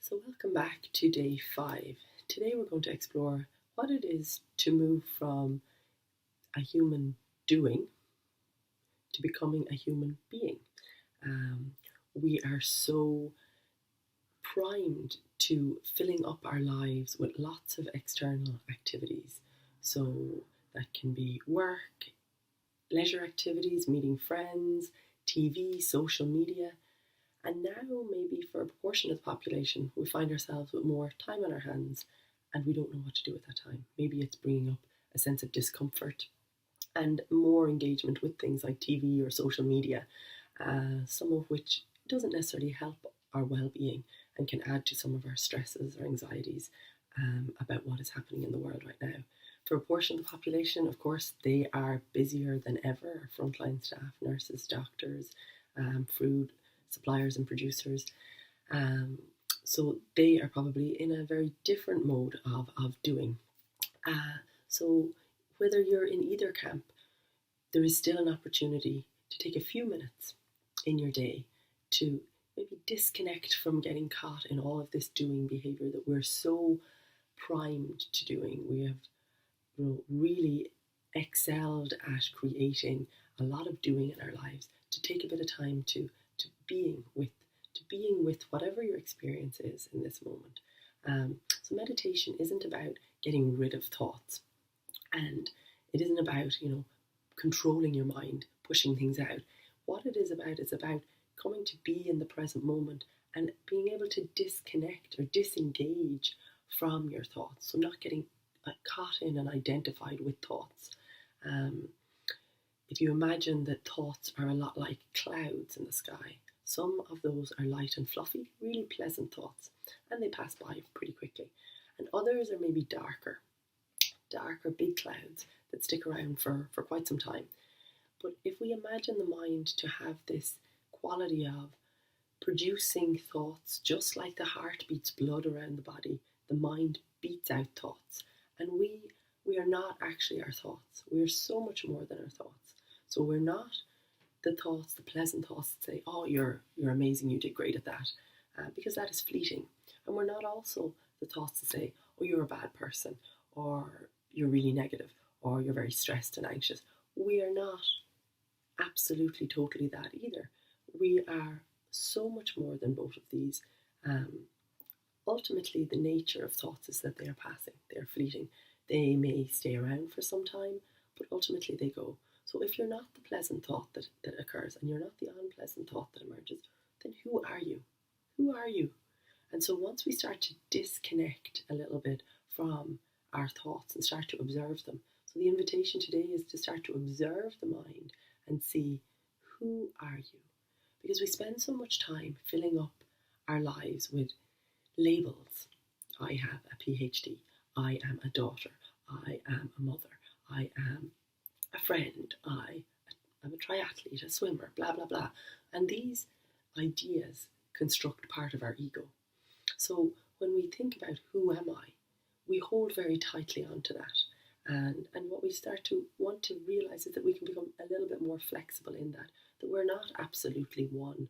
So, welcome back to day 5. Today, we're going to explore what it is to move from a human doing to becoming a human being. Um, we are so primed to filling up our lives with lots of external activities. So, that can be work, leisure activities, meeting friends, TV, social media. And now, maybe for a proportion of the population, we find ourselves with more time on our hands and we don't know what to do with that time. Maybe it's bringing up a sense of discomfort and more engagement with things like TV or social media, some of which doesn't necessarily help our well being and can add to some of our stresses or anxieties about what is happening in the world right now. For a portion of the population, of course, they are busier than ever. Frontline staff, nurses, doctors, food suppliers and producers. Um, so they are probably in a very different mode of doing. So whether you're in either camp, there is still an opportunity to take a few minutes in your day to maybe disconnect from getting caught in all of this doing behavior that we're so primed to doing. We have really excelled at creating a lot of doing in our lives, to take a bit of time to being with whatever your experience is in this moment. So meditation isn't about getting rid of thoughts, and it isn't about controlling your mind, pushing things out. What it is about coming to be in the present moment and being able to disconnect or disengage from your thoughts. So not getting caught in and identified with thoughts. If you imagine that thoughts are a lot like clouds in the sky, some of those are light and fluffy, really pleasant thoughts, and they pass by pretty quickly. And others are maybe darker, big clouds that stick around for quite some time. But if we imagine the mind to have this quality of producing thoughts, just like the heart beats blood around the body, the mind beats out thoughts. And we are not actually our thoughts. We are so much more than our thoughts. So we're not the thoughts, the pleasant thoughts that say, "Oh, you're amazing, you did great at that," because that is fleeting. And we're not also the thoughts that say, "Oh, you're a bad person," or "You're really negative," or "You're very stressed and anxious." We are not absolutely totally that either. We are so much more than both of these. Ultimately, the nature of thoughts is that they are passing, they are fleeting. They may stay around for some time, but ultimately they go. So if you're not the pleasant thought that occurs, and you're not the unpleasant thought that emerges, then who are you? Who are you? And so once we start to disconnect a little bit from our thoughts and start to observe them, so the invitation today is to start to observe the mind and see, who are you? Because we spend so much time filling up our lives with labels. I have a PhD. I am a daughter. I am a mother. I am a friend. I am a triathlete, a swimmer, blah, blah, blah. And these ideas construct part of our ego. So when we think about who am I, we hold very tightly onto that. And what we start to want to realize is that we can become a little bit more flexible in that we're not absolutely one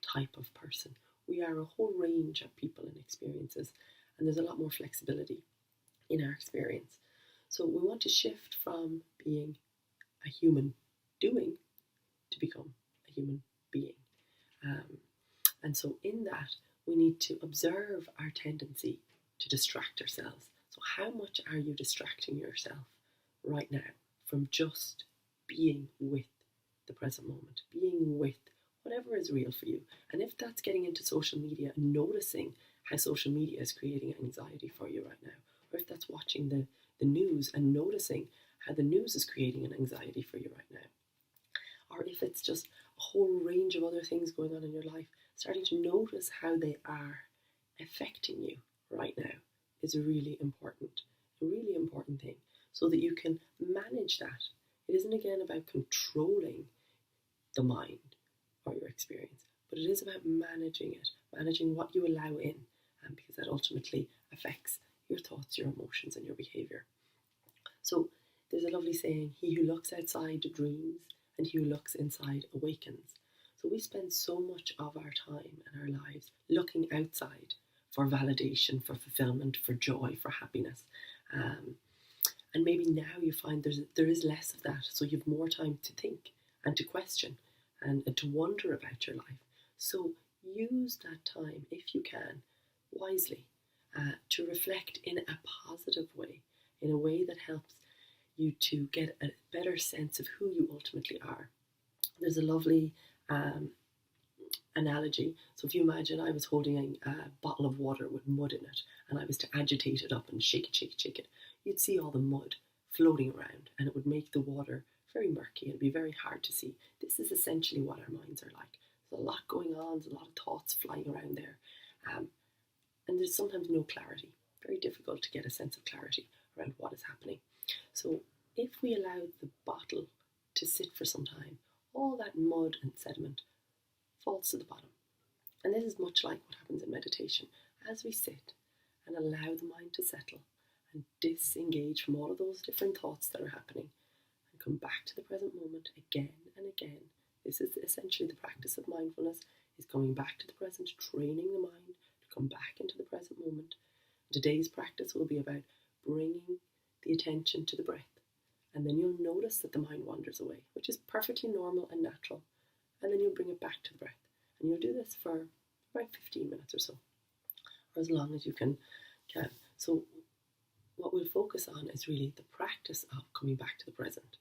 type of person. We are a whole range of people and experiences, and there's a lot more flexibility in our experience. So we want to shift from being a human doing to become a human being. And so in that, we need to observe our tendency to distract ourselves. So how much are you distracting yourself right now from just being with the present moment, being with whatever is real for you? And if that's getting into social media and noticing how social media is creating anxiety for you right now, or if that's watching the news and noticing how the news is creating an anxiety for you right now, or if it's just a whole range of other things going on in your life, starting to notice how they are affecting you right now is a really important thing, so that you can manage that. It isn't again about controlling the mind or your experience, but it is about managing it, managing what you allow in, because that ultimately affects your thoughts, your emotions, and your behaviour. So there's a lovely saying, "He who looks outside dreams, and he who looks inside awakens." So we spend so much of our time and our lives looking outside for validation, for fulfillment, for joy, for happiness. Um, and maybe now you find there is less of that, so you've more time to think and to question and to wonder about your life. So use that time, if you can, wisely, to reflect in a positive way, in a way that helps you to get a better sense of who you ultimately are. There's a lovely analogy. So if you imagine I was holding a bottle of water with mud in it, and I was to agitate it up and shake it, shake it, shake it, you'd see all the mud floating around, and it would make the water very murky and be very hard to see. This is essentially what our minds are like. There's a lot going on, there's a lot of thoughts flying around there, and there's sometimes no clarity. Very difficult to get a sense of clarity around what is happening. So if we allow the bottle to sit for some time, all that mud and sediment falls to the bottom. And this is much like what happens in meditation. As we sit and allow the mind to settle and disengage from all of those different thoughts that are happening and come back to the present moment again and again. This is essentially the practice of mindfulness, is coming back to the present, training the mind to come back into the present moment. Today's practice will be about bringing the attention to the breath. And then you'll notice that the mind wanders away, which is perfectly normal and natural. And then you'll bring it back to the breath. And you'll do this for about 15 minutes or so, or as long as you can. So what we'll focus on is really the practice of coming back to the present.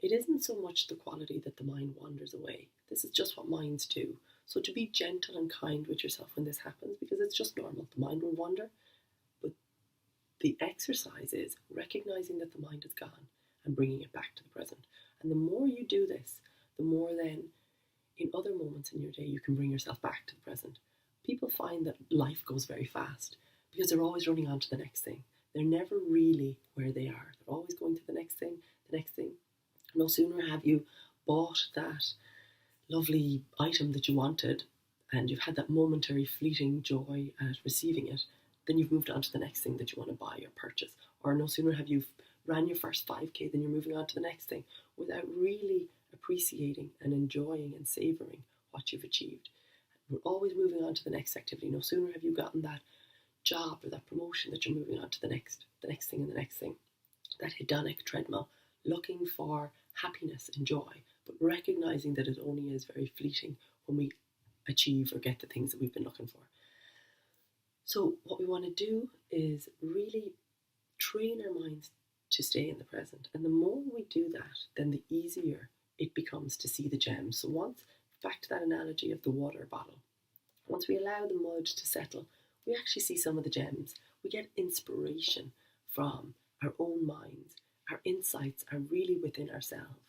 It isn't so much the quality that the mind wanders away. This is just what minds do. So to be gentle and kind with yourself when this happens, because it's just normal. The mind will wander. But the exercise is recognizing that the mind is gone and bringing it back to the present. And the more you do this, the more then in other moments in your day you can bring yourself back to the present. People find that life goes very fast because they're always running on to the next thing. They're never really where they are. They're always going to the next thing, the next thing. No sooner have you bought that lovely item that you wanted and you've had that momentary fleeting joy at receiving it, then you've moved on to the next thing that you want to buy or purchase. Or no sooner have you ran your first 5K, then you're moving on to the next thing without really appreciating and enjoying and savouring what you've achieved. We're always moving on to the next activity. No sooner have you gotten that job or that promotion that you're moving on to the next thing and the next thing. That hedonic treadmill, looking for happiness and joy, but recognizing that it only is very fleeting when we achieve or get the things that we've been looking for. So what we want to do is really train our minds to stay in the present. And the more we do that, then the easier it becomes to see the gems. So once, back to that analogy of the water bottle, once we allow the mud to settle, we actually see some of the gems. We get inspiration from our own minds. Our insights are really within ourselves.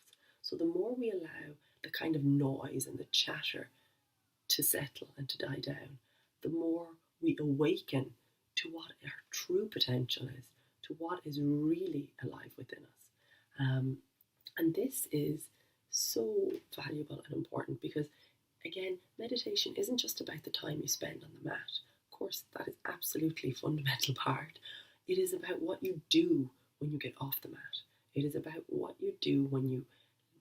So the more we allow the kind of noise and the chatter to settle and to die down, the more we awaken to what our true potential is, to what is really alive within us. And this is so valuable and important because, again, meditation isn't just about the time you spend on the mat. Of course, that is absolutely a fundamental part. It is about what you do when you get off the mat. It is about what you do when you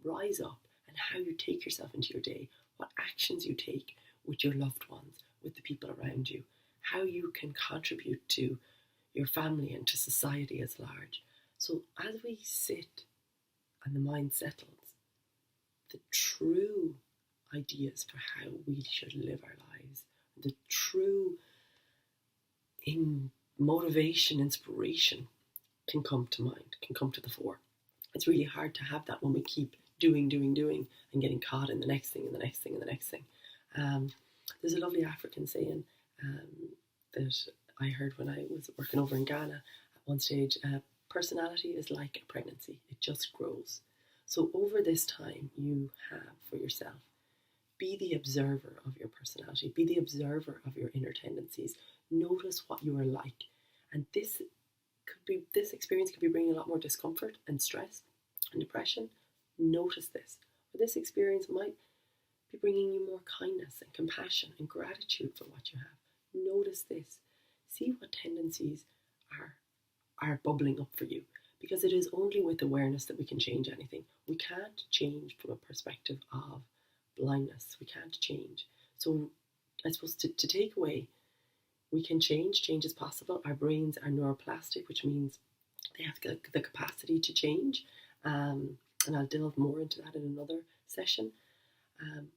rise up and how you take yourself into your day, what actions you take with your loved ones, with the people around you, how you can contribute to your family and to society as large. So as we sit and the mind settles, the true ideas for how we should live our lives, the true motivation, inspiration can come to mind, can come to the fore. It's really hard to have that when we keep doing and getting caught in the next thing and the next thing and the next thing. There's a lovely African saying that I heard when I was working over in Ghana at one stage. Personality is like a pregnancy. It just grows. So over this time you have for yourself, be the observer of your personality. Be the observer of your inner tendencies. Notice what you are like. And this experience could be bringing a lot more discomfort and stress and depression. Notice this. Or this experience might be bringing you more kindness and compassion and gratitude for what you have. Notice this. See what tendencies are bubbling up for you. Because it is only with awareness that we can change anything. We can't change from a perspective of blindness. We can't change. So I suppose to take away we can change. Change is possible. Our brains are neuroplastic, which means they have the capacity to change. And I'll delve more into that in another session.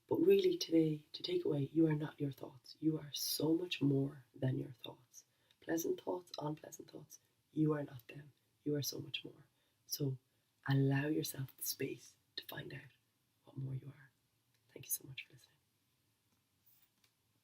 But really, today, to take away, you are not your thoughts. You are so much more than your thoughts. Pleasant thoughts, unpleasant thoughts, you are not them. You are so much more. So allow yourself the space to find out what more you are. Thank you so much for listening.